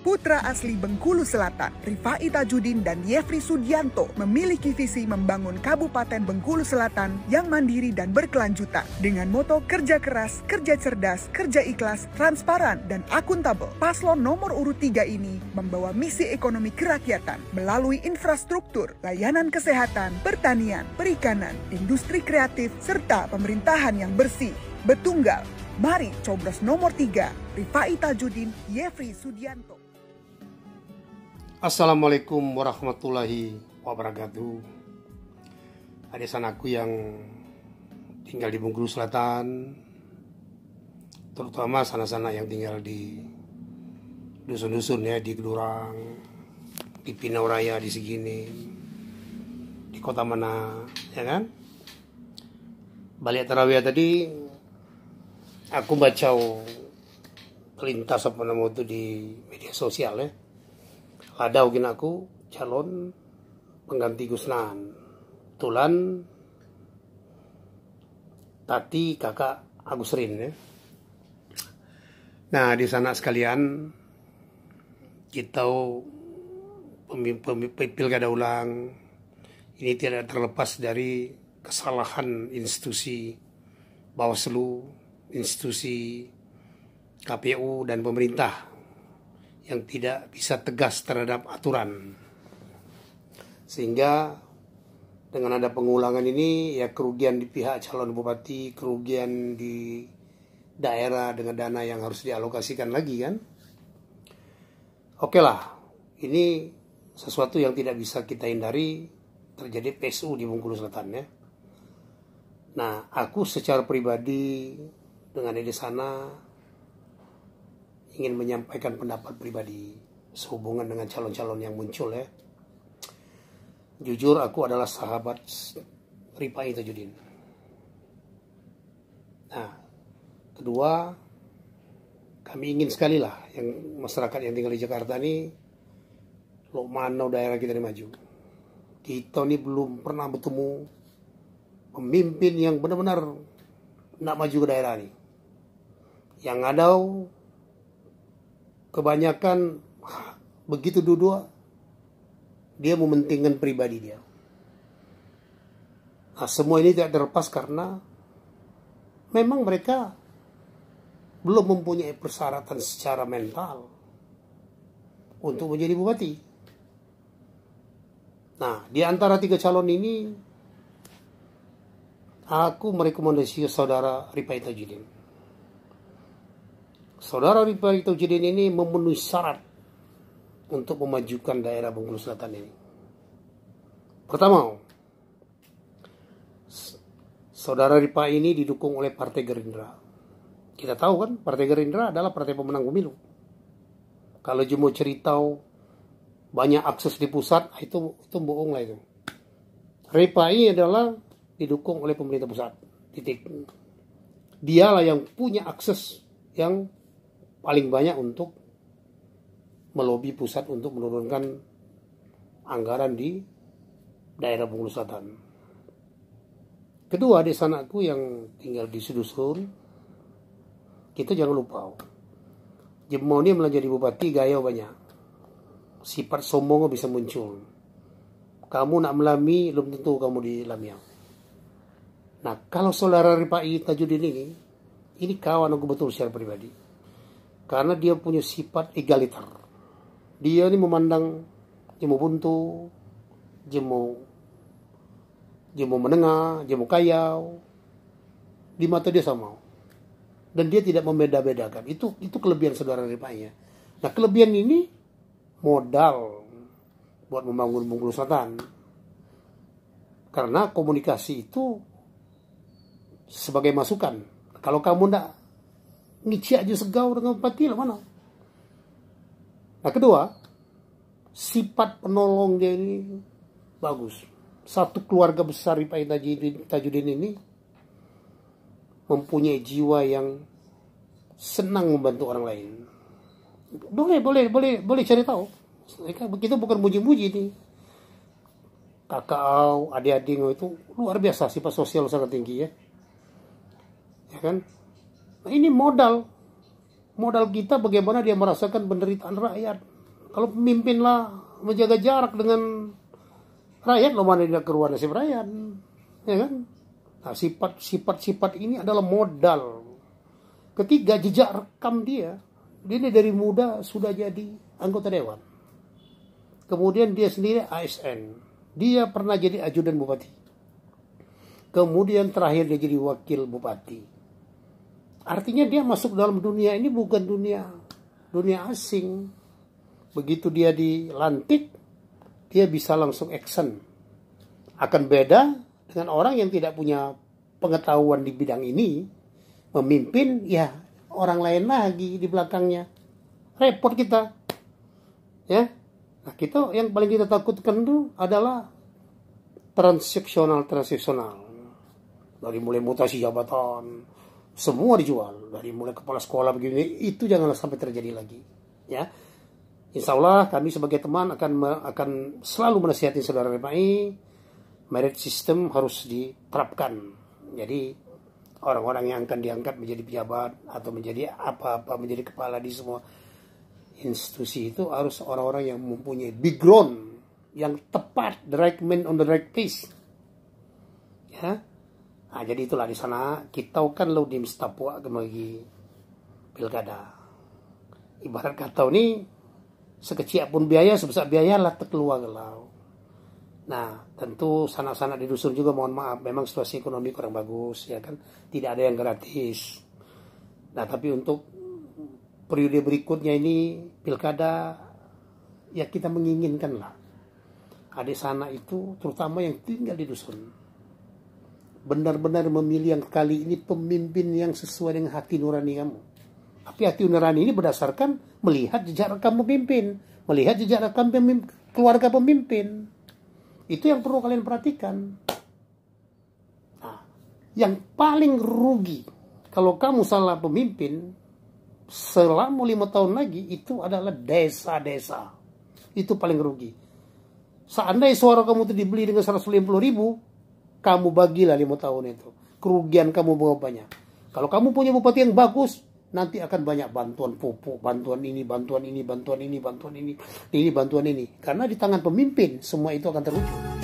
Putra asli Bengkulu Selatan, Rifai Tajudin dan Yefri Sudianto memiliki visi membangun Kabupaten Bengkulu Selatan yang mandiri dan berkelanjutan. Dengan moto kerja keras, kerja cerdas, kerja ikhlas, transparan, dan akuntabel, paslon nomor urut 3 ini membawa misi ekonomi kerakyatan melalui infrastruktur, layanan kesehatan, pertanian, perikanan, industri kreatif, serta pemerintahan yang bersih. Betunggal, mari coblos nomor 3, Rifai Tajudin, Yefri Sudianto. Assalamualaikum warahmatullahi wabarakatuh. Adik anakku yang tinggal di Bengkulu Selatan, terutama sanak-sanak yang tinggal di dusun-dusun ya, di Gedurang, di Pinau Raya, di Segini, di Kota Mana, ya kan? Balik tarawih tadi, aku baca pelintas apa nama itu di media sosial ya. Ada mungkin aku calon pengganti Gusnan. Tulan Tati kakak Agus Rin ya. Nah di sana sekalian kita pilkada ulang ini tidak terlepas dari kesalahan institusi Bawaslu, institusi KPU dan pemerintah yang tidak bisa tegas terhadap aturan. Sehingga dengan ada pengulangan ini ya kerugian di pihak calon bupati, kerugian di daerah dengan dana yang harus dialokasikan lagi kan. Oke lah, ini sesuatu yang tidak bisa kita hindari terjadi PSU di Bengkulu Selatan ya. Nah, aku secara pribadi dengan di sana ingin menyampaikan pendapat pribadi sehubungan dengan calon-calon yang muncul ya. Jujur aku adalah sahabat Rifai Tajudin. Nah, kedua, kami ingin sekali lah yang masyarakat yang tinggal di Jakarta ini lo mana daerah kita ini maju. Kita ini belum pernah bertemu pemimpin yang benar-benar nak maju ke daerah ini. Yang ada kebanyakan begitu dua dia mementingkan pribadi dia. Nah, semua ini tidak terlepas karena memang mereka belum mempunyai persyaratan secara mental untuk menjadi bupati. Nah, di antara 3 calon ini aku merekomendasi saudara Rifai Tajudin. Saudara Rifai Tajudin ini memenuhi syarat untuk memajukan daerah Bengkulu Selatan ini. Pertama, saudara Rifai ini didukung oleh Partai Gerindra. Kita tahu kan, Partai Gerindra adalah partai pemenang pemilu. Kalau cuma cerita banyak akses di pusat, itu bohong lah itu. Rifai adalah didukung oleh pemerintah pusat. Titik. Dialah yang punya akses yang paling banyak untuk melobi pusat untuk menurunkan anggaran di daerah Bengkulu Selatan. Kedua, desa anakku yang tinggal di dusun, kita jangan lupa, jemau ini menjadi bupati gaya banyak. Sifat sombong bisa muncul. Kamu nak melami, belum tentu kamu di Lamiang. Nah, kalau saudara Rifai Tajudin ini kawan aku betul secara pribadi. Karena dia punya sifat egaliter. Dia ini memandang jemu buntu, jemu menengah, jemu kayau. Di mata dia sama. Dan dia tidak membeda-bedakan. Itu kelebihan saudara Rifai. Nah, kelebihan ini modal buat membangun Bengkulu Selatan. Karena komunikasi itu sebagai masukan. Kalau kamu ndak ngici aja segau dengan bupati lah mana. Nah, kedua, sifat penolong dia ini bagus. Satu keluarga besar Rifai Tajudin ini mempunyai jiwa yang senang membantu orang lain. Boleh cari tahu. Begitu bukan muji-muji nih. Kakak, adik-adik itu luar biasa, sifat sosial sangat tinggi ya. Ya kan? Nah, ini modal kita bagaimana dia merasakan penderitaan rakyat. Kalau pemimpinlah menjaga jarak dengan rakyat, lo mana tidak keruan nasib rakyat, ya kan? Nah, sifat ini adalah modal. Ketiga, jejak rekam dia. Dia dari muda sudah jadi anggota dewan. Kemudian dia sendiri ASN. Dia pernah jadi ajudan bupati. Kemudian terakhir dia jadi wakil bupati. Artinya dia masuk dalam dunia ini bukan dunia asing. Begitu dia dilantik, dia bisa langsung action. Akan beda dengan orang yang tidak punya pengetahuan di bidang ini, memimpin ya orang lain lagi di belakangnya. Repot kita. Ya. Nah, kita yang paling kita takutkan itu adalah transaksional. Dari mulai mutasi jabatan, semua dijual. Dari mulai kepala sekolah begini, itu janganlah sampai terjadi lagi. Ya. Insya Allah kami sebagai teman akan selalu menasihati saudara RFI, merit system harus diterapkan. Jadi orang-orang yang akan diangkat menjadi pejabat atau menjadi apa-apa, menjadi kepala di semua institusi itu harus orang-orang yang mempunyai background yang tepat, the right man on the right place. Ya. Nah, jadi itulah di sana kita kan lo di Papua kemagi pilkada. Ibarat kata ini sekecil pun biaya, sebesar biaya lah keluar gelau. Nah, tentu sanak-sanak di dusun juga mohon maaf, memang situasi ekonomi kurang bagus, ya kan, tidak ada yang gratis. Nah, tapi untuk periode berikutnya ini pilkada, ya kita menginginkan lah adik sana itu, terutama yang tinggal di dusun, benar-benar memilih yang kali ini pemimpin yang sesuai dengan hati nurani kamu. Tapi hati nurani ini berdasarkan melihat jejak rekam pemimpin, melihat jejak rekam keluarga pemimpin. Itu yang perlu kalian perhatikan. Nah, yang paling rugi kalau kamu salah pemimpin selama 5 tahun lagi itu adalah desa-desa. Itu paling rugi. Seandainya suara kamu itu dibeli dengan 150.000, kamu bagilah 5 tahun itu. Kerugian kamu banyak. Kalau kamu punya bupati yang bagus, nanti akan banyak bantuan pupuk, bantuan ini, bantuan ini, bantuan ini, bantuan ini, bantuan ini. Karena di tangan pemimpin semua itu akan terwujud.